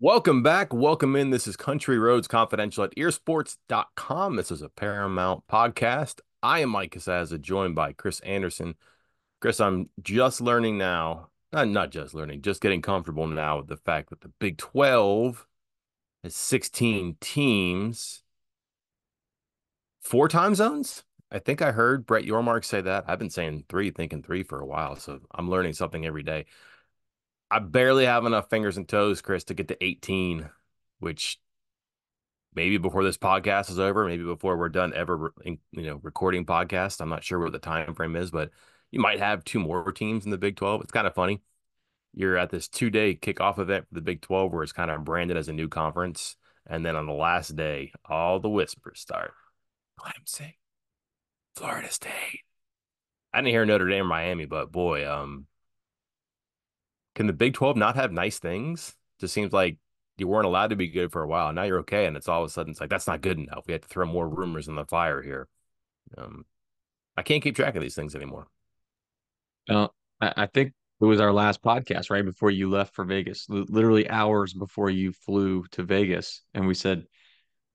Welcome back. Welcome in. This is Country Roads Confidential at earsports.com. This is a Paramount podcast. I am Mike Casazza, joined by Chris Anderson. Chris, I'm just learning now, not just learning, just getting comfortable now with the fact that the Big 12 has 16 teams, four time zones. I think I heard Brett Yormark say that. I've been saying three, thinking three for a while, so I'm learning something every day. I barely have enough fingers and toes, Chris, to get to 18, which maybe before this podcast is over, maybe before we're done ever, recording podcasts. I'm not sure what the time frame is, but you might have two more teams in the Big 12. It's kind of funny. You're at this 2-day kickoff event for the Big 12 where it's kind of branded as a new conference. And then on the last day, all the whispers start. Clemson, Florida State. I didn't hear Notre Dame or Miami, but boy, can the Big 12 not have nice things? Just seems like you weren't allowed to be good for a while. Now you're okay. And it's all of a sudden, it's like, that's not good enough. We have to throw more rumors in the fire here. Um, I can't keep track of these things anymore. Uh, I think it was our last podcast right before you left for Vegas, literally hours before you flew to Vegas. And we said,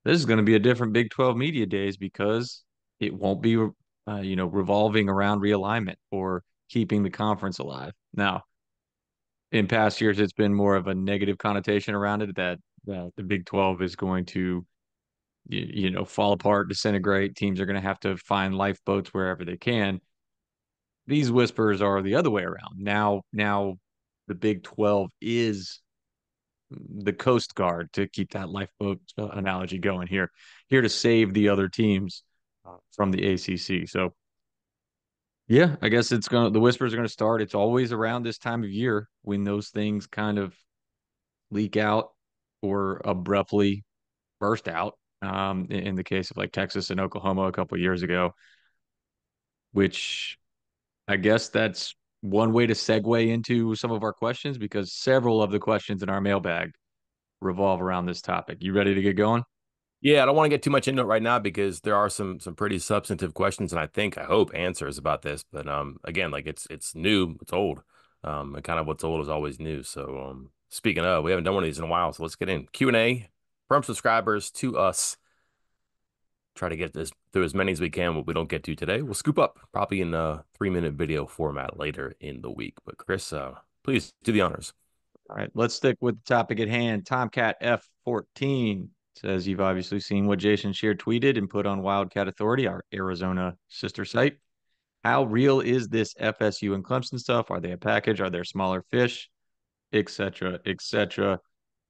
this is going to be a different Big 12 media days because it won't be, revolving around realignment or keeping the conference alive. Now, in past years, it's been more of a negative connotation around it that the Big 12 is going to, fall apart, disintegrate. Teams are going to have to find lifeboats wherever they can. These whispers are the other way around. Now the Big 12 is the Coast Guard, to keep that lifeboat analogy going here to save the other teams from the ACC. So yeah, I guess the whispers are gonna start. It's always around this time of year when those things kind of leak out or abruptly burst out. In the case of like Texas and Oklahoma a couple of years ago, which I guess that's one way to segue into some of our questions because several of the questions in our mailbag revolve around this topic. You ready to get going? Yeah, I don't want to get too much into it right now because there are some pretty substantive questions and I hope answers about this. But again, like it's new, it's old. And kind of what's old is always new. So speaking of, we haven't done one of these in a while, so let's get in. Q&A from subscribers to us. Try to get this through as many as we can. What we don't get to today, we'll scoop up probably in a 3-minute video format later in the week. But Chris, please do the honors. All right, let's stick with the topic at hand. Tomcat F14 says you've obviously seen what Jason Shear tweeted and put on Wildcat Authority, our Arizona sister site. How real is this FSU and Clemson stuff? Are they a package? Are there smaller fish? Etc. Etc.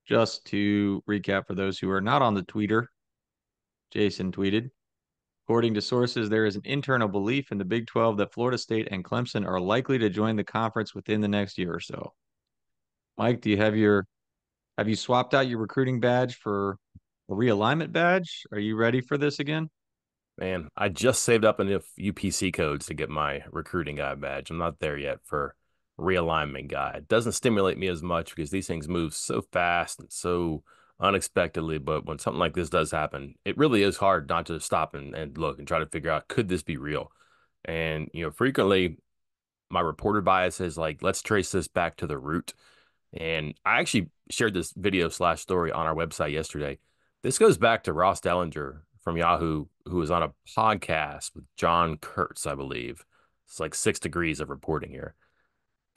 Just to recap for those who are not on the tweeter, Jason tweeted, according to sources, there is an internal belief in the Big 12 that Florida State and Clemson are likely to join the conference within the next year or so. Mike, have you swapped out your recruiting badge for a realignment badge? Are you ready for this again? Man, I just saved up enough UPC codes to get my recruiting guy badge. I'm not there yet for realignment guy. It doesn't stimulate me as much because these things move so fast and so unexpectedly. But when something like this does happen, it really is hard not to stop and look and try to figure out, could this be real? And, frequently my reporter bias is like, let's trace this back to the root. And I actually shared this video slash story on our website yesterday. This goes back to Ross Dellinger from Yahoo, who was on a podcast with John Kurtz, I believe. It's like 6 degrees of reporting here.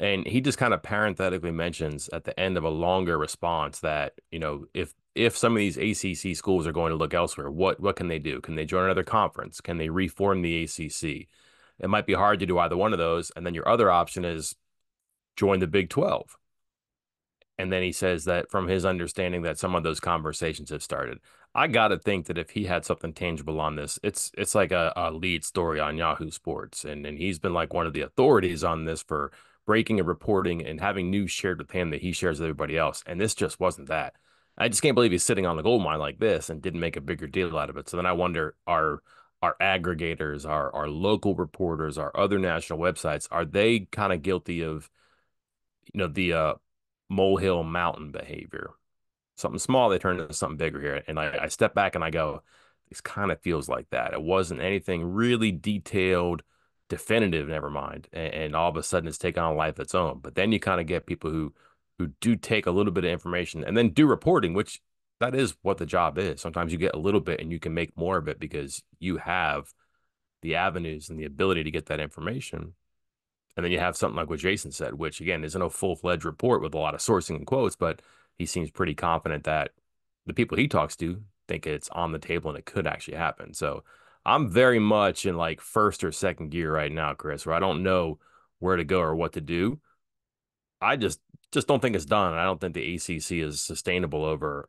And he just kind of parenthetically mentions at the end of a longer response that, if some of these ACC schools are going to look elsewhere, what can they do? Can they join another conference? Can they reform the ACC? It might be hard to do either one of those. And then your other option is join the Big 12. And then he says that from his understanding that some of those conversations have started. I gotta think that if he had something tangible on this, it's like a lead story on Yahoo Sports. And he's been like one of the authorities on this for breaking and reporting and having news shared with him that he shares with everybody else. And this just wasn't that. I just can't believe he's sitting on the gold mine like this and didn't make a bigger deal out of it. So then I wonder, our aggregators, our local reporters, our other national websites, are they kind of guilty of the molehill mountain behavior? Something small, they turn into something bigger here. And I step back and I go, this kind of feels like that. It wasn't anything really detailed, definitive, never mind. And all of a sudden it's taken on a life of its own. But then you kind of get people who who do take a little bit of information and then do reporting, which that is what the job is. Sometimes you get a little bit and you can make more of it because you have the avenues and the ability to get that information. And then you have something like what Jason said, which again isn't a full-fledged report with a lot of sourcing and quotes, but he seems pretty confident that the people he talks to think it's on the table and it could actually happen. So I'm very much in like first or second gear right now, Chris, where I don't know where to go or what to do. I just don't think it's done. I don't think the ACC is sustainable over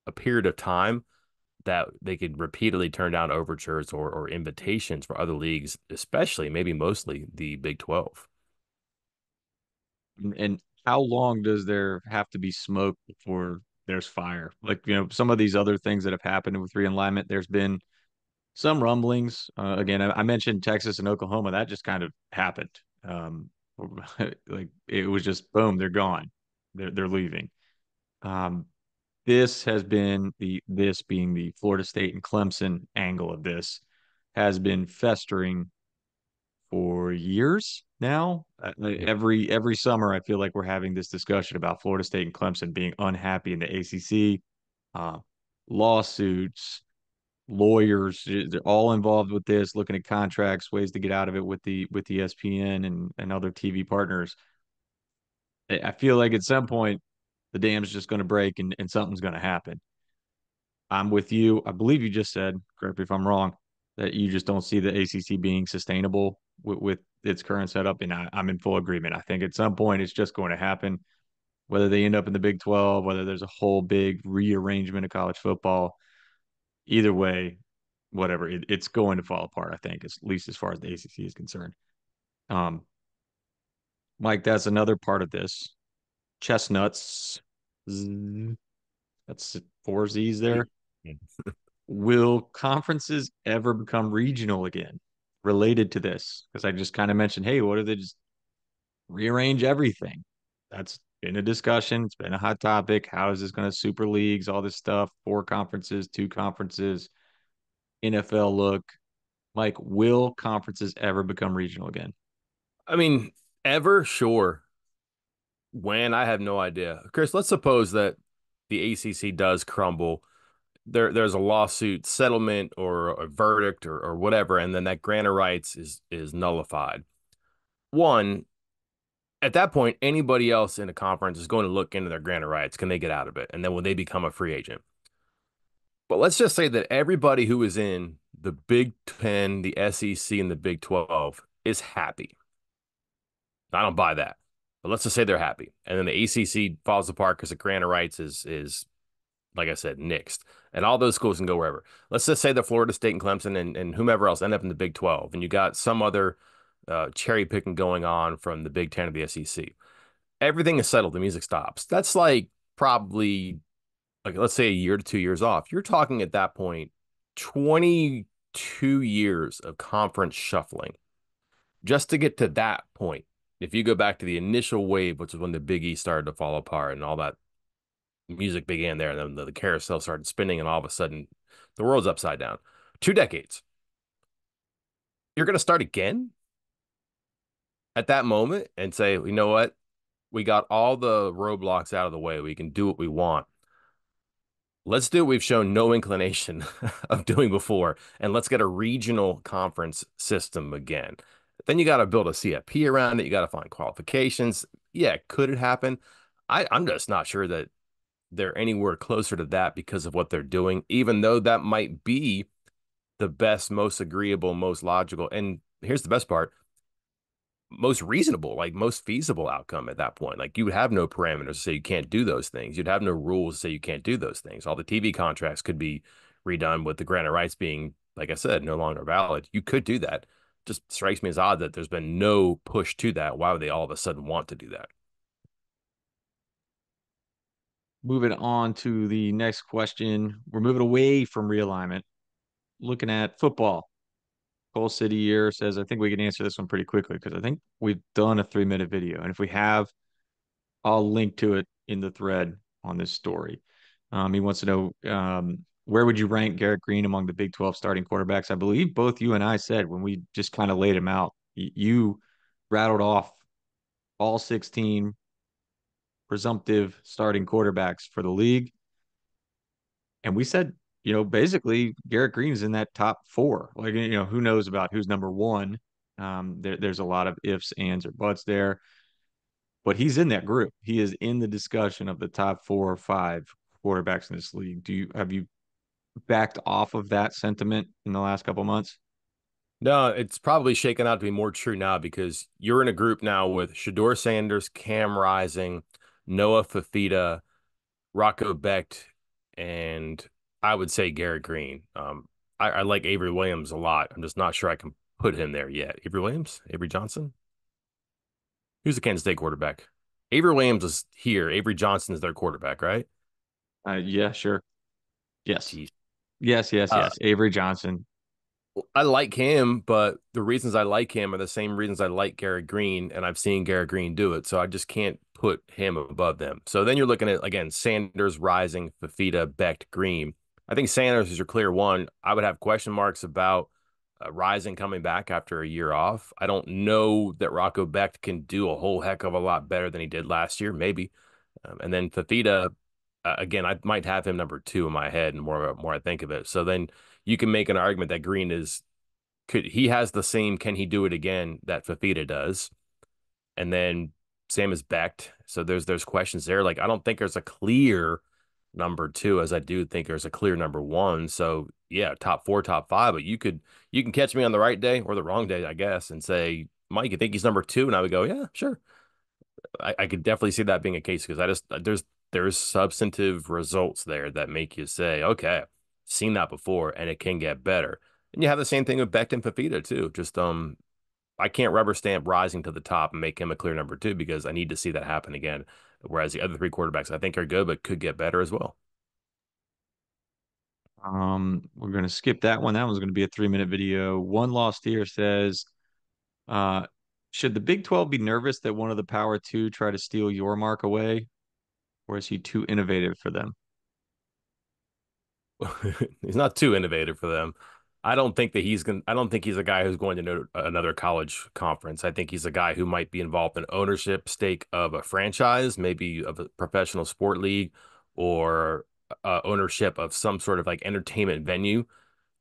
a period of time that they could repeatedly turn down overtures or invitations for other leagues, especially maybe mostly the Big 12. And how long does there have to be smoke before there's fire? Like, some of these other things that have happened with realignment, there's been some rumblings. Again, I mentioned Texas and Oklahoma. That just kind of happened. Um, like it was just boom, they're gone. They're leaving. Um, this has been this being the Florida State and Clemson angle of this has been festering for years now. Yeah. Every summer, I feel like we're having this discussion about Florida State and Clemson being unhappy in the ACC, uh, lawsuits, lawyers, they're all involved with this, looking at contracts, ways to get out of it with ESPN and other TV partners. I feel like at some point the dam's just going to break and something's going to happen. I'm with you. I believe you just said, correct me if I'm wrong, that you just don't see the ACC being sustainable with its current setup. And I'm in full agreement. I think at some point it's just going to happen, whether they end up in the Big 12, whether there's a whole big rearrangement of college football. Either way, whatever, it's going to fall apart, I think, at least as far as the ACC is concerned. Um, Mike, that's another part of this. Chestnuts, that's four Z's there. Will conferences ever become regional again related to this? Because I just kind of mentioned, hey, what if they just rearrange everything? That's been a discussion. It's been a hot topic. How is this going to super leagues, all this stuff, four conferences, two conferences, NFL look? Mike, will conferences ever become regional again? I mean, ever sure. When I have no idea. Chris, let's suppose that the ACC does crumble. There's a lawsuit settlement or a verdict or whatever, and then that grant of rights is nullified. One, at that point, anybody else in a conference is going to look into their grant of rights. Can they get out of it? And then when they become a free agent. But let's just say that everybody who is in the Big 10, the SEC, and the Big 12 is happy. I don't buy that. But let's just say they're happy. And then the ACC falls apart because the grant of rights is like I said, nixed. And all those schools can go wherever. Let's just say that Florida State and Clemson and whomever else end up in the Big 12, and you got some other cherry picking going on from the Big 10 of the SEC. Everything is settled. The music stops. That's like probably, like, let's say a year to 2 years off. You're talking at that point 22 years of conference shuffling just to get to that point. If you go back to the initial wave, which is when the Big East started to fall apart and all that music began there, and then the carousel started spinning, and all of a sudden, the world's upside down. 2 decades. You're going to start again at that moment and say, you know what? We got all the roadblocks out of the way. We can do what we want. Let's do what we've shown no inclination of doing before, and let's get a regional conference system again. Then you got to build a CFP around it. You got to find qualifications. Yeah, could it happen? I'm just not sure that they're anywhere closer to that because of what they're doing, even though that might be the best, most agreeable, most logical. And here's the best part, most reasonable, like most feasible outcome at that point. Like you would have no parameters to say you can't do those things. You'd have no rules to say you can't do those things. All the TV contracts could be redone with the grant of rights being, like I said, no longer valid. You could do that. Just strikes me as odd that there's been no push to that. Why would they all of a sudden want to do that? Moving on to the next question. We're moving away from realignment, looking at football. Cole City here says, I think we can answer this one pretty quickly because I think we've done a 3-minute video. And if we have, I'll link to it in the thread on this story. He wants to know where would you rank Garrett Green among the Big 12 starting quarterbacks? I believe both you and I said when we just kind of laid him out, you rattled off all 16 presumptive starting quarterbacks for the league. And we said, basically Garrett Green is in that top four. Like, who knows about who's number one? There's a lot of ifs, ands, or buts there, but he's in that group. He is in the discussion of the top 4 or 5 quarterbacks in this league. Have you backed off of that sentiment in the last couple months? No, it's probably shaken out to be more true now because you're in a group now with Shador Sanders, Cam Rising, Noah Fafita, Rocco Becht, and I would say Garrett Green. I like Avery Williams a lot. I'm just not sure I can put him there yet. Avery Williams? Avery Johnson? Who's the Kansas State quarterback? Avery Williams is here. Avery Johnson is their quarterback, right? Yeah, sure. Yes. Jeez. Yes, yes, Uh, yes. Avery Johnson. I like him, but the reasons I like him are the same reasons I like Garrett Green, and I've seen Garrett Green do it. So I just can't put him above them. So then you're looking at, again, Sanders, Rising, Fafita, Becht, Green. I think Sanders is your clear one. I would have question marks about Rising coming back after a year off. I don't know that Rocco Becht can do a whole heck of a lot better than he did last year, maybe. And then Fafita, again, I might have him number two in my head, and more I think of it. So then you can make an argument that Green is could he has the same can he do it again that Fafita does, and then same as Becht. So there's questions there. Like I don't think there's a clear number two as I do think there's a clear number one. So yeah, top four, top five, but you can catch me on the right day or the wrong day, I guess, and say, Mike, you think he's number two? And I would go, yeah, sure. I could definitely see that being a case because I just there's substantive results there that make you say, okay, seen that before and it can get better. And you have the same thing with Becton Fafita too. Just I can't rubber stamp Rising to the top and make him a clear number two because I need to see that happen again. Whereas the other three quarterbacks I think are good but could get better as well. We're gonna skip that one. That one's gonna be a 3-minute video. One lost here says, uh, should the Big 12 be nervous that one of the Power Two try to steal your mark away, or is he too innovative for them? He's not too innovative for them. I don't think that I don't think he's a guy who's going to know another college conference. I think he's a guy who might be involved in ownership stake of a franchise, maybe of a professional sport league or ownership of some sort of like entertainment venue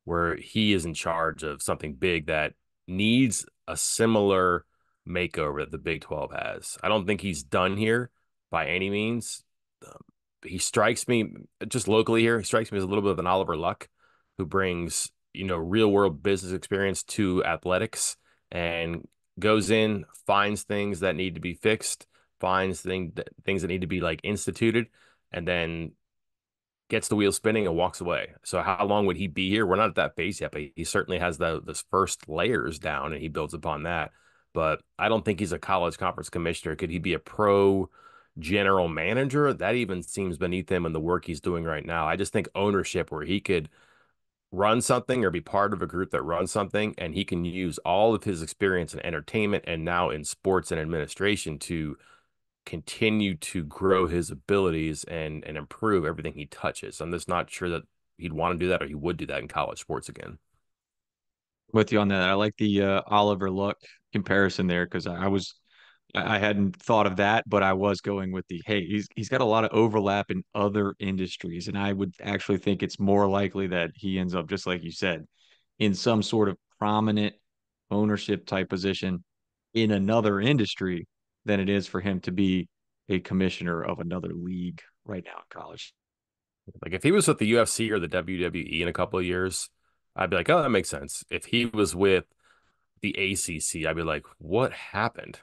where he is in charge of something big that needs a similar makeover that the Big 12 has. I don't think he's done here by any means. Um, he strikes me just locally here. He strikes me as a little bit of an Oliver Luck who brings, real world business experience to athletics and goes in, finds things that need to be fixed, finds things that need to be like instituted, and then gets the wheel spinning and walks away. So how long would he be here? We're not at that phase yet, but he certainly has those first layers down and he builds upon that. But I don't think he's a college conference commissioner. Could he be a pro general manager? That even seems beneath him and the work he's doing right now. I just think ownership where he could run something or be part of a group that runs something and he can use all of his experience in entertainment and now in sports and administration to continue to grow his abilities and improve everything he touches. I'm just not sure that he'd want to do that or he would do that in college sports again. With you on that. I like the Oliver Luck comparison there because I hadn't thought of that, but I was going with the hey, he's got a lot of overlap in other industries, and I would actually think it's more likely that he ends up just like you said, in some sort of prominent ownership type position in another industry than it is for him to be a commissioner of another league right now in college. Like if he was with the UFC or the WWE in a couple of years, I'd be like, oh, that makes sense. If he was with the ACC, I'd be like, what happened?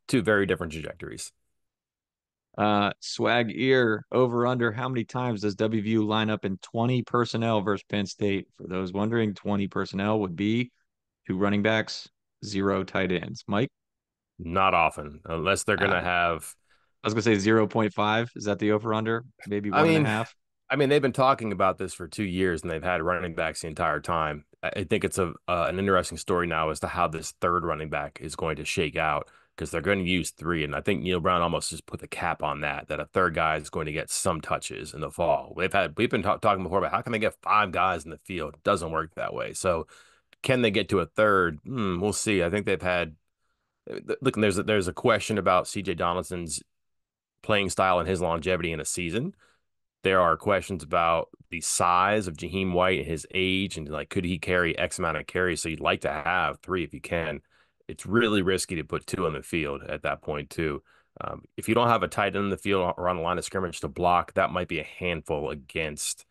Two very different trajectories. Swag ear over under. How many times does WVU line up in 20 personnel versus Penn State? For those wondering, 20 personnel would be 2 running backs, 0 tight ends. Mike, Not often, unless they're going to I have was gonna say 0.5. Is that the over under? Maybe I one and a mean, half. they've been talking about this for 2 years, and they've had running backs the entire time. I think it's an interesting story now as to how this third running back is going to shake out because they're going to use three, and I think Neil Brown almost just put the cap on that a third guy is going to get some touches in the fall. We've been talking before about how can they get five guys in the field? It doesn't work that way. So can they get to a third? We'll see. I think they've had look. There's a question about C.J. Donaldson's playing style and his longevity in a season. There are questions about the size of Jaheim White and his age, and like, could he carry X amount of carries? So you'd like to have three if you can. It's really risky to put two on the field at that point, too. If you don't have a tight end in the field or on the line of scrimmage to block, that might be a handful against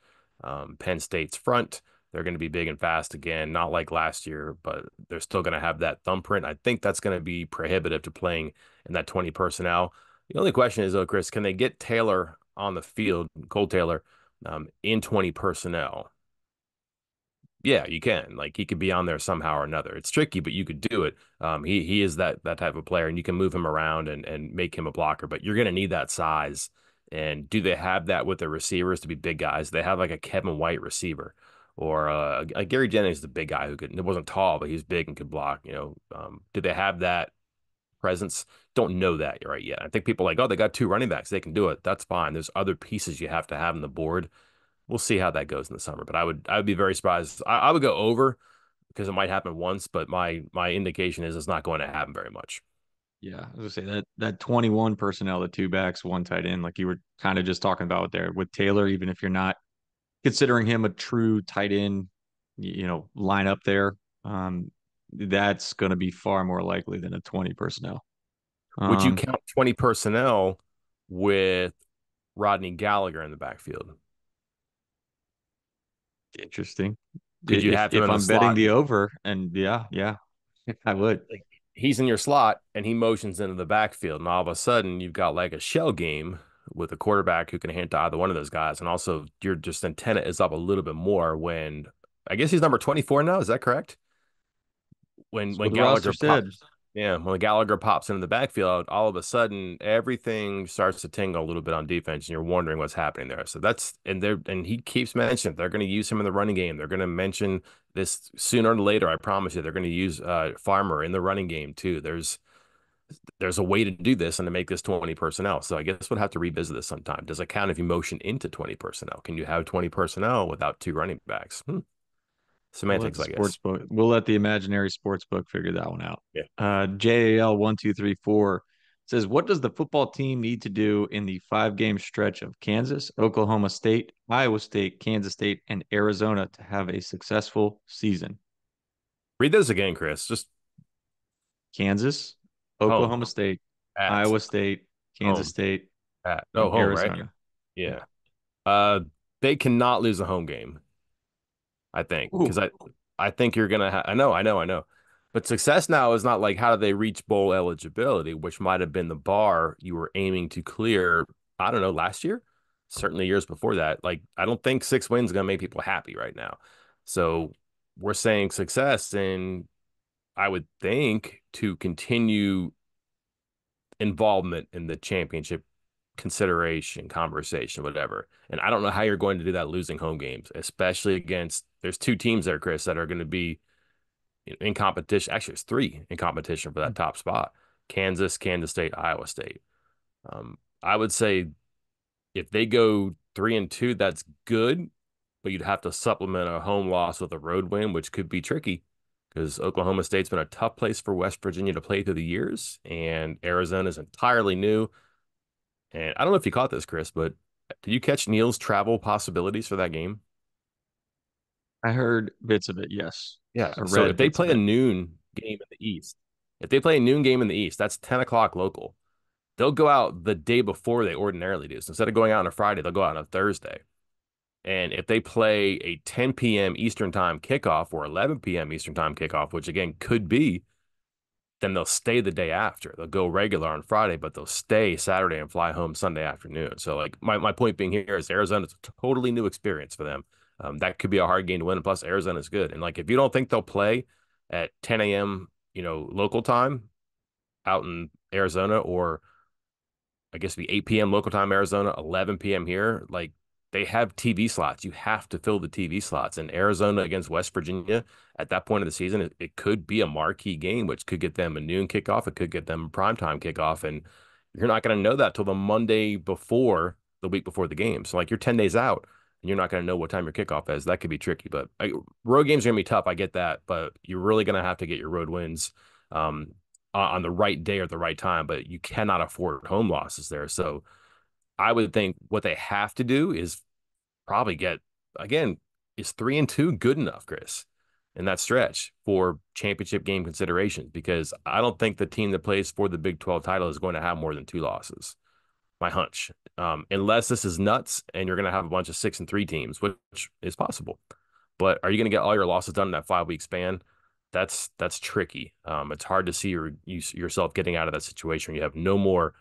Penn State's front. They're going to be big and fast again, not like last year, but they're still going to have that thumbprint. I think that's going to be prohibitive to playing in that 20 personnel. The only question is, though, Chris, can they get Taylor on the field, Cole Taylor, in 20 personnel? Yeah, you can. Like, he could be on there somehow or another. It's tricky, but you could do it. He is that type of player, and you can move him around and make him a blocker. But you're going to need that size. And do they have that with their receivers to be big guys? They have like a Kevin White receiver, or Gary Jennings, the big guy who could. It wasn't tall, but he was big and could block. Do they have that presence? Don't know that right yet. I think people are like, oh, they got two running backs, they can do it. That's fine. There's other pieces you have to have on the board. We'll see how that goes in the summer, but I would be very surprised. I would go over because it might happen once, but my indication is it's not going to happen very much. Yeah, I was gonna say that 21 personnel, the two backs, one tight end, like you were kind of just talking about there with Taylor, even if you're not considering him a true tight end, line up there, that's going to be far more likely than a 20 personnel. Would you Um, count 20 personnel with Rodney Gallagher in the backfield? Interesting. Could you have him If in the I'm betting slot? the over, and yeah, I would. Like, he's in your slot and he motions into the backfield, and all of a sudden you've got like a shell game with a quarterback who can hand to either one of those guys, and also your just antenna is up a little bit more when I guess he's number 24 now. Is that correct? when That's what when the roster Gallagher said. pops, yeah, when Gallagher pops into the backfield, all of a sudden everything starts to tingle a little bit on defense, and you're wondering what's happening there. So and he keeps mentioning they're going to use him in the running game. They're going to mention this sooner or later. I promise you, they're going to use Farmer in the running game too. There's a way to do this and to make this 20 personnel. So I guess we'll have to revisit this sometime. Does it count if you motion into 20 personnel? Can you have 20 personnel without two running backs? Semantics, I guess. We'll let the imaginary sports book figure that one out. Yeah. JAL1234 says, what does the football team need to do in the 5 game stretch of Kansas, Oklahoma State, Iowa State, Kansas State, and Arizona to have a successful season? Read those again, Chris. Just Kansas, home, Oklahoma State, at, Iowa State, Kansas home, State, at. Oh, and home, right? Arizona. Yeah. Yeah. Uh, they cannot lose a home game, I think, because Ooh, I think you're gonna have. I know. But success now is not like how do they reach bowl eligibility, which might have been the bar you were aiming to clear. I don't know, last year, certainly years before that. Like, I don't think 6 wins is gonna make people happy right now. So we're saying success, and I would think to continue involvement in the championship consideration, conversation, whatever. And I don't know how you're going to do that losing home games, especially against there's two teams there, Chris, that are going to be in competition. Actually, it's three in competition for that top spot. Kansas State, Iowa State. I would say if they go 3-2, that's good, but you'd have to supplement a home loss with a road win, which could be tricky because Oklahoma State's been a tough place for West Virginia to play through the years, and Arizona is entirely new. And I don't know if you caught this, Chris, but did you catch Neil's travel possibilities for that game? I heard bits of it. Yes. Yeah. I So if read they bits of play a it. noon game in the East, if they play a noon game in the East, that's 10 o'clock local. They'll go out the day before they ordinarily do. So instead of going out on a Friday, they'll go out on a Thursday. And if they play a 10 p.m. Eastern time kickoff or 11 p.m. Eastern time kickoff, which again could be, then they'll stay the day after. They'll go regular on Friday, but they'll stay Saturday and fly home Sunday afternoon. So, like, my point being here is Arizona's a totally new experience for them. That could be a hard game to win. And plus, Arizona's good. And like, if you don't think they'll play at 10 a.m., local time out in Arizona, or I guess it'd be 8 p.m. local time Arizona, 11 p.m. here. Like, they have TV slots. You have to fill the TV slots. And Arizona against West Virginia at that point of the season, it could be a marquee game, which could get them a noon kickoff. It could get them a primetime kickoff. And you're not going to know that till the Monday before the week before the game. So, like, you're 10 days out and you're not going to know what time your kickoff is. That could be tricky. But road games are going to be tough. I get that. But you're really going to have to get your road wins. On the right day or the right time, but you cannot afford home losses there. So I would think what they have to do is probably get again, is 3-2 good enough, Chris, in that stretch for championship game considerations? Because I don't think the team that plays for the Big 12 title is going to have more than two losses. My hunch, unless this is nuts and you're going to have a bunch of 6-3 teams, which is possible. But are you going to get all your losses done in that 5 week span? That's tricky. It's hard to see yourself getting out of that situation. You have no more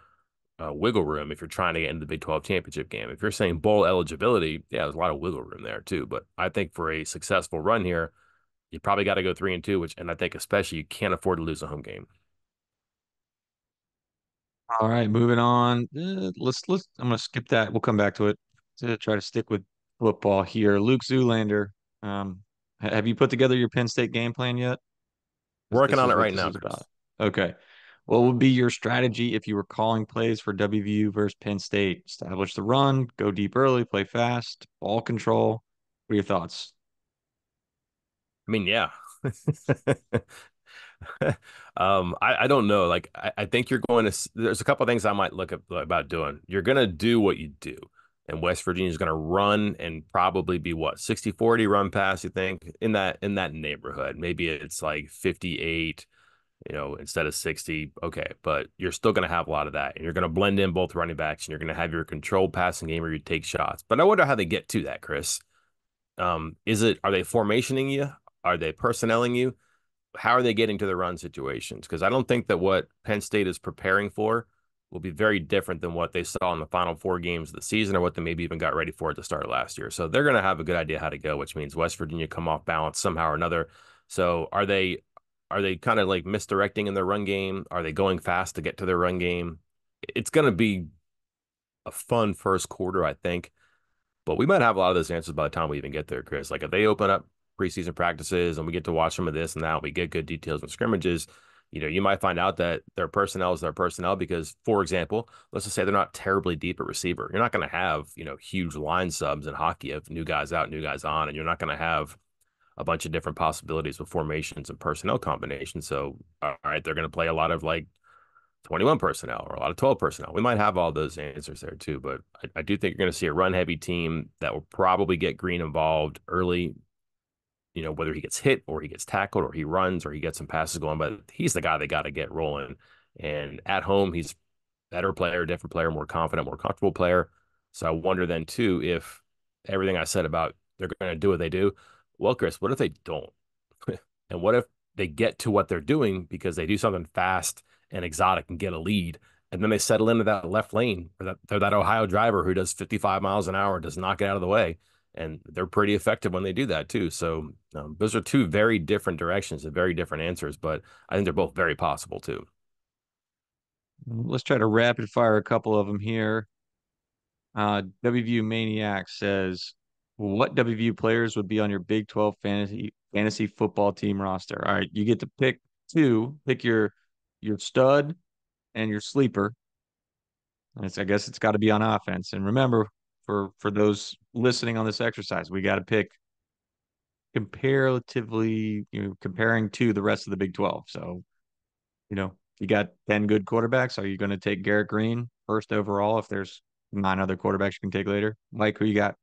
wiggle room if you're trying to get into the Big 12 championship game. If you're saying bowl eligibility, yeah, there's a lot of wiggle room there too. But I think for a successful run here, you probably got to go 3-2, and I think especially you can't afford to lose a home game. All right, moving on. Let's. I'm gonna skip that. We'll come back to it to try to stick with football here. Luke Zoolander, um, have you put together your Penn State game plan yet? Because Working this on is it what right this now, is about. Chris. Okay. What would be your strategy if you were calling plays for WVU versus Penn State? Establish the run, go deep early, play fast, ball control. What are your thoughts? I mean, yeah. I don't know. Like, I think you're going to, there's a couple of things I might look at about doing. You're going to do what you do. And West Virginia is going to run and probably be what, 60-40 run pass, you think, in that neighborhood. Maybe it's like 58, instead of 60. Okay. But you're still going to have a lot of that. And you're going to blend in both running backs and you're going to have your controlled passing game where you take shots. But I wonder how they get to that, Chris. Are they formationing you? Are they personnelling you? How are they getting to the run situations? Because I don't think that what Penn State is preparing for will be very different than what they saw in the final four games of the season or what they maybe even got ready for at the start of last year. So they're going to have a good idea how to go, which means West Virginia come off balance somehow or another. So are they kind of like misdirecting in their run game? Are they going fast to get to their run game? It's going to be a fun first quarter, I think. But we might have a lot of those answers by the time we even get there, Chris. Like if they open up preseason practices and we get to watch some of this and that, we get good details and scrimmages, you might find out that their personnel is their personnel because, for example, let's just say they're not terribly deep at receiver. You're not going to have, huge line subs in hockey of new guys out, new guys on, and you're not going to have a bunch of different possibilities with formations and personnel combinations. So, all right, they're going to play a lot of like 21 personnel or a lot of 12 personnel. We might have all those answers there too, but I do think you're going to see a run heavy team that will probably get Green involved early, whether he gets hit or he gets tackled or he runs or he gets some passes going, but he's the guy they got to get rolling. And at home, he's better player, different player, more confident, more comfortable player. So I wonder then too if everything I said about they're going to do what they do. Well, Chris, what if they don't? And what if they get to what they're doing because they do something fast and exotic and get a lead, and then they settle into that left lane or that Ohio driver who does 55 miles an hour, does not get out of the way, and they're pretty effective when they do that too. So those are two very different directions and very different answers, but I think they're both very possible too. Let's try to rapid fire a couple of them here. WVU Maniac says, what WVU players would be on your Big 12 fantasy football team roster? All right, you get to pick two. Pick your stud and your sleeper. And I guess it's got to be on offense. And remember, for those listening on this exercise, we got to pick comparatively, comparing to the rest of the Big 12. So, you got 10 good quarterbacks. Are you going to take Garrett Green first overall if there's nine other quarterbacks you can take later? Mike, who you got?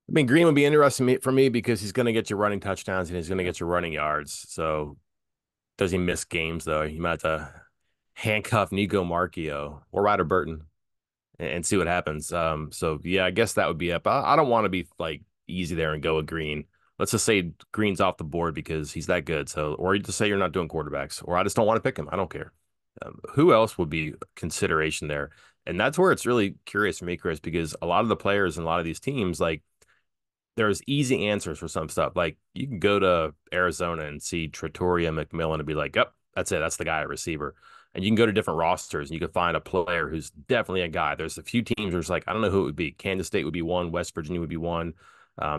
I mean, Green would be interesting for me because he's going to get you running touchdowns and he's going to Yeah. get you running yards. So does he miss games though? You might have to handcuff Nico Marchio or Ryder Burton and see what happens. So yeah, I guess that would be it. But I don't want to be like easy there and go with Green. Let's just say Green's off the board because he's that good. So, or you just say you're not doing quarterbacks, or I just don't want to pick him. I don't care. Who else would be consideration there? And that's where it's really curious for me, Chris, because a lot of the players and a lot of these teams, like there's easy answers for some stuff. Like you can go to Arizona and see Trattoria McMillan and be like, yep, that's it. That's the guy at receiver. And you can go to different rosters and you can find a player who's definitely a guy. There's a few teams where it's like, I don't know who it would be. Kansas State would be one. West Virginia would be one.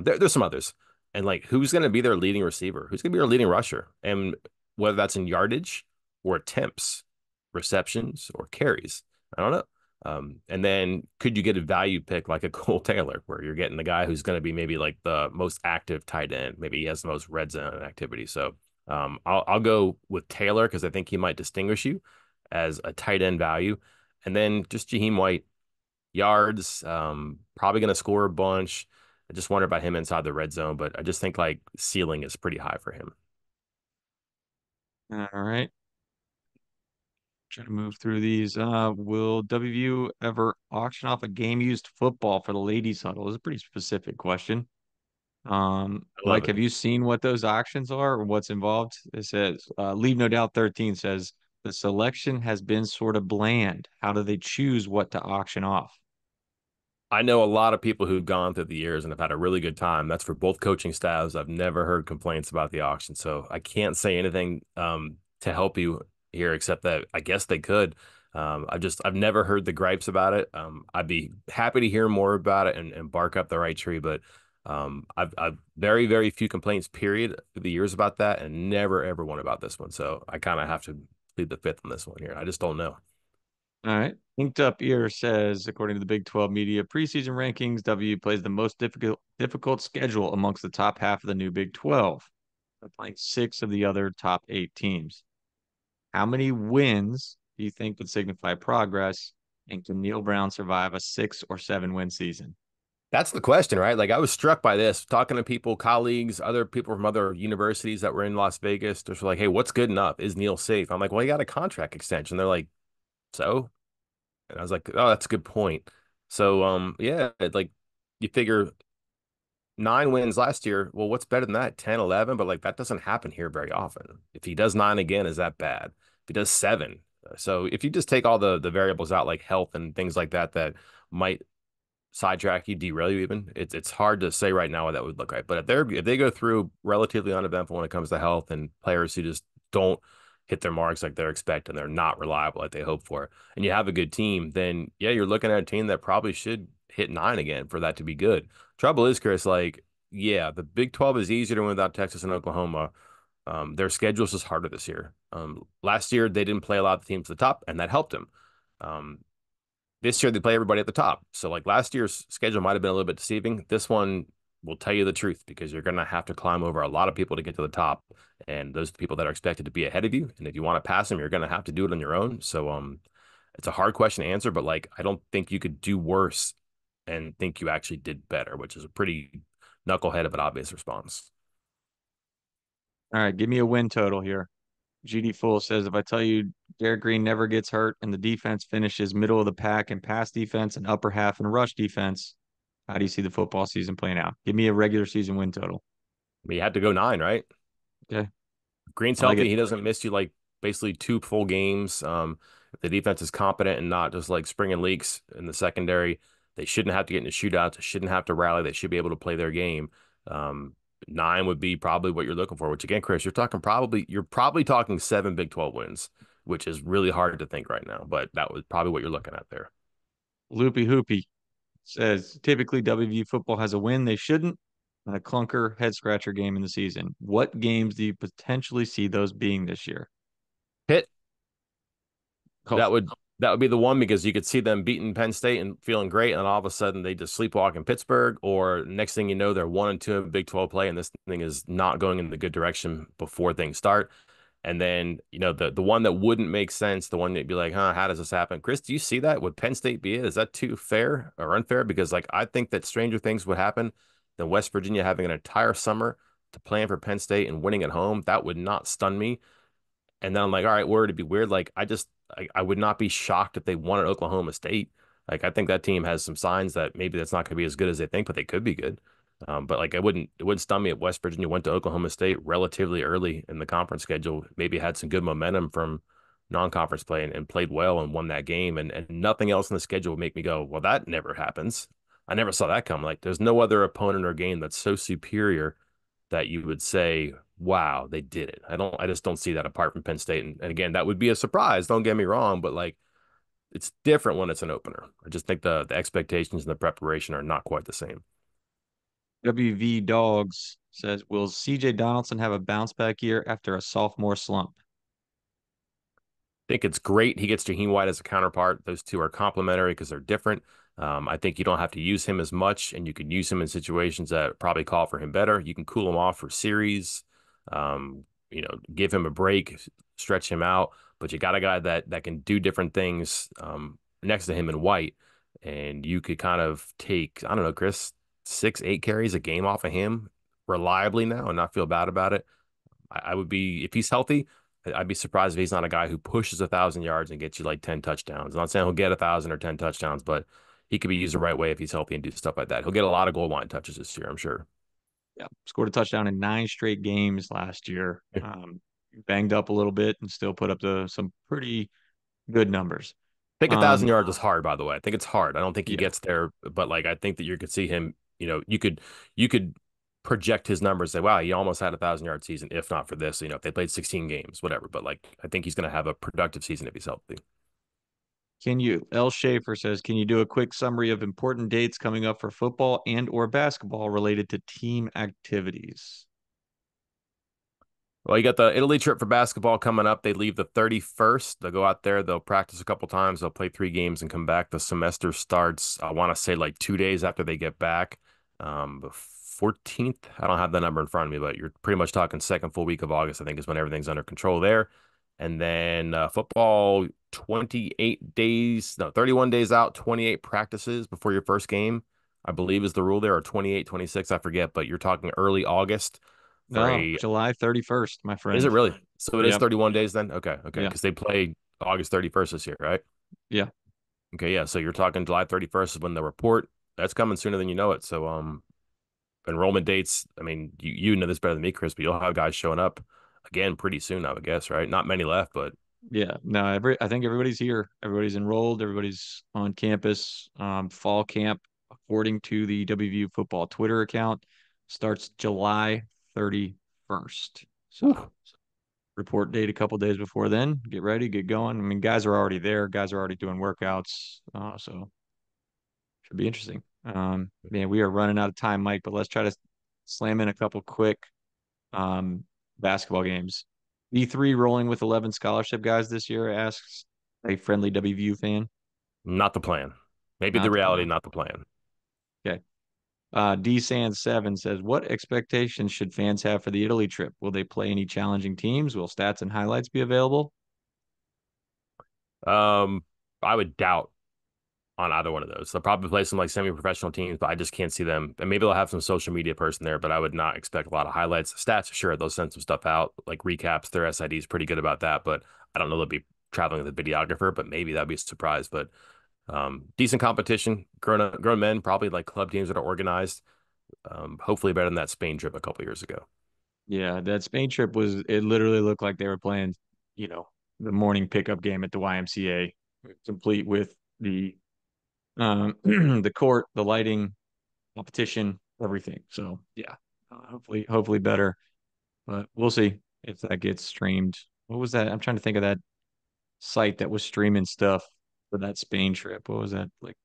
There's some others. And like, who's going to be their leading receiver? Who's going to be their leading rusher? And whether that's in yardage or attempts, receptions or carries, I don't know. And then could you get a value pick like a Cole Taylor, where you're getting the guy who's going to be maybe like the most active tight end? Maybe he has the most red zone activity. So I'll go with Taylor because I think he might distinguish you as a tight end value. And then just Jaheim White. yards, probably going to score a bunch. I just wonder about him inside the red zone, but I just think like ceiling is pretty high for him. All right. Try to move through these. Will WVU ever auction off a game used football for the ladies huddle? This is a pretty specific question. I love Mike, it. have you seen what those auctions are or what's involved? It says, Leave No Doubt 13 says the selection has been sort of bland. How do they choose what to auction off? I know a lot of people who've gone through the years and have had a really good time. That's for both coaching staffs. I've never heard complaints about the auction, so I can't say anything to help you here, except that I guess they could. I've never heard the gripes about it. I'd be happy to hear more about it and bark up the right tree, but I've very very few complaints period through the years about that, and never ever one about this one. So I kind of have to plead the fifth on this one here. I just don't know. All right. Inked Up Ear says, according to the Big 12 media preseason rankings, W plays the most difficult schedule amongst the top half of the new Big 12. They're playing six of the other top eight teams. How many wins do you think would signify progress? And can Neil Brown survive a 6 or 7 win season? That's the question, right? Like I was struck by this, talking to people, colleagues, other people from other universities that were in Las Vegas. They're like, "Hey, what's good enough? Is Neil safe?" I'm like, "Well, he got a contract extension." They're like, "So?" And I was like, "Oh, that's a good point." So, yeah, like you figure 9 wins last year. Well, what's better than that? 10, 11. But like that doesn't happen here very often. If he does nine again, is that bad? If he does seven. So if you just take all the variables out, like health and things like that, that might sidetrack you, derail you even. It's hard to say right now what that would look like. But if they go through relatively uneventful when it comes to health and players who just don't hit their marks like they're expecting, they're not reliable like they hope for, and you have a good team, then yeah, you're looking at a team that probably should hit nine again for that to be good. Trouble is, Chris, like, yeah, the Big 12 is easier to win without Texas and Oklahoma. Their schedule is just harder this year. Last year they didn't play a lot of the teams at the top, and that helped them. Um, this year they play everybody at the top. So like last year's schedule might have been a little bit deceiving. This one will tell you the truth because you're going to have to climb over a lot of people to get to the top, and those are the people that are expected to be ahead of you. And if you want to pass them, you're going to have to do it on your own. So it's a hard question to answer, but like I don't think you could do worse and think you actually did better, which is a pretty knucklehead of an obvious response. All right, give me a win total here. GD Full says, if I tell you Derek Green never gets hurt and the defense finishes middle of the pack in pass defense and upper half in rush defense, how do you see the football season playing out? Give me a regular season win total. I mean, you had to go nine, right? Okay. Green's I like healthy. it. He doesn't miss you like basically two full games. If the defense is competent and not just like springing leaks in the secondary, they shouldn't have to get into shootouts. They shouldn't have to rally. They should be able to play their game. Um, Nine would be probably what you're looking for. Which again, Chris, you're probably talking seven Big 12 wins, which is really hard to think right now. But that was probably what you're looking at there. Loopy Hoopy says, typically WVU football has a win they shouldn't and a clunker head scratcher game in the season. What games do you potentially see those being this year? Pitt, Oh, that would that would be the one because you could see them beating Penn State and feeling great, and then all of a sudden they just sleepwalk in Pittsburgh, or next thing you know, they're 1-2 in Big 12 play, and this thing is not going in the good direction before things start. And then, the one that wouldn't make sense, the one that'd be like, huh, how does this happen? Chris, do you see that? Would Penn State be it? Is that too fair or unfair? Because like I think that stranger things would happen than West Virginia having an entire summer to plan for Penn State and winning at home. That would not stun me. And then I'm like, all right, word, it'd be weird. Like, I would not be shocked if they won at Oklahoma State. Like, I think that team has some signs that maybe that's not going to be as good as they think, but they could be good. But like, it wouldn't stun me if West Virginia went to Oklahoma State relatively early in the conference schedule, maybe had some good momentum from non-conference play and played well and won that game. And nothing else in the schedule would make me go, well, that never happens. I never saw that come. Like, there's no other opponent or game that's so superior that you would say, wow, they did it. I just don't see that apart from Penn State. And again, that would be a surprise. Don't get me wrong, but like it's different when it's an opener. I just think the expectations and the preparation are not quite the same. WV Dogs says, will CJ Donaldson have a bounce back year after a sophomore slump? Think it's great he gets Jaheim White as a counterpart. Those two are complementary because they're different. I think you don't have to use him as much, and you can use him in situations that probably call for him better. You can cool him off for series, give him a break, stretch him out. But you got a guy that can do different things next to him in White. and you could kind of take, I don't know, Chris, 6, 8 carries a game off of him reliably now and not feel bad about it. I would be, if he's healthy, I'd be surprised if he's not a guy who pushes 1,000 yards and gets you like 10 touchdowns. I'm not saying he'll get 1,000 or 10 touchdowns, but he could be used the right way if he's healthy and do stuff like that. He'll get a lot of goal line touches this year, I'm sure. Yeah, scored a touchdown in 9 straight games last year. Banged up a little bit and still put up some pretty good numbers. I think a thousand Um, yards is hard, by the way. I think it's hard. I don't think he yeah, gets there, but like I think that you could see him. You could project his numbers. Say, wow, he almost had 1,000 yard season. If not for this, if they played 16 games, whatever. But like, I think he's going to have a productive season if he's healthy. can you? L. Schaefer says, can you do a quick summary of important dates coming up for football and or basketball related to team activities? Well, you got the Italy trip for basketball coming up. They leave the 31st. They'll go out there. They'll practice a couple times. They'll play 3 games and come back. The semester starts, I want to say, like 2 days after they get back. The 14th. I don't have the number in front of me, but you're pretty much talking second full week of August, I think, is when everything's under control there. And then football, 28 days, no, 31 days out, 28 practices before your first game, I believe is the rule there, or 28, 26, I forget, but you're talking early August for No, a July 31st, my is friend. it really? So it is Yep. 31 days then? Okay, okay. Yeah. Because they play August 31st this year, right? Yeah. Okay, yeah. So you're talking July 31st is when the report that's coming sooner than you know it. So enrollment dates, I mean, you know this better than me, Chris, but you'll have guys showing up again pretty soon, I would guess, right? Not many left, but Yeah. No, I think everybody's here. Everybody's enrolled. Everybody's on campus. Fall camp, according to the WVU football Twitter account, starts July 31st. So whew. report date a couple days before then. Get ready, get going. I mean, guys are already there. Guys are already doing workouts. So should be interesting. Man, we are running out of time, Mike, but let's try to slam in a couple quick um, basketball games. E3 rolling with 11 scholarship guys this year, asks a friendly WVU fan. Not the plan. Maybe the Not the reality, plan. not the plan. Okay. D Sands 7 says, what expectations should fans have for the Italy trip? Will they play any challenging teams? Will stats and highlights be available? Um, I would doubt on either one of those. They'll probably play some like semi-professional teams, but I just can't see them. And maybe they'll have some social media person there, but I would not expect a lot of highlights. Stats, sure, they'll send some stuff out, like recaps. Their SID is pretty good about that, but I don't know they'll be traveling with a videographer, but maybe that'd be a surprise. But decent competition, grown men, probably like club teams that are organized. Hopefully better than that Spain trip a couple years ago. Yeah, that Spain trip it literally looked like they were playing, the morning pickup game at the YMCA, complete with the the court, the lighting, competition, everything. So yeah, hopefully better, but we'll see if that gets streamed. What was that? I'm trying to think of that site that was streaming stuff for that Spain trip. What was that like?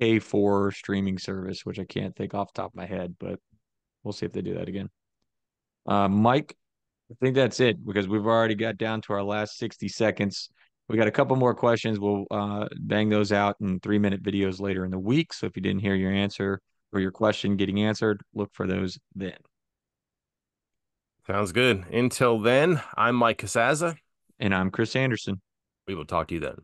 A4 streaming service, which I can't think off the top of my head, but we'll see if they do that again. Mike, I think that's it because we've already got down to our last 60 seconds. We got a couple more questions. We'll bang those out in 3-minute videos later in the week. So if you didn't hear your answer or your question getting answered, look for those then. Sounds good. Until then, I'm Mike Casaza. And I'm Chris Anderson. We will talk to you then.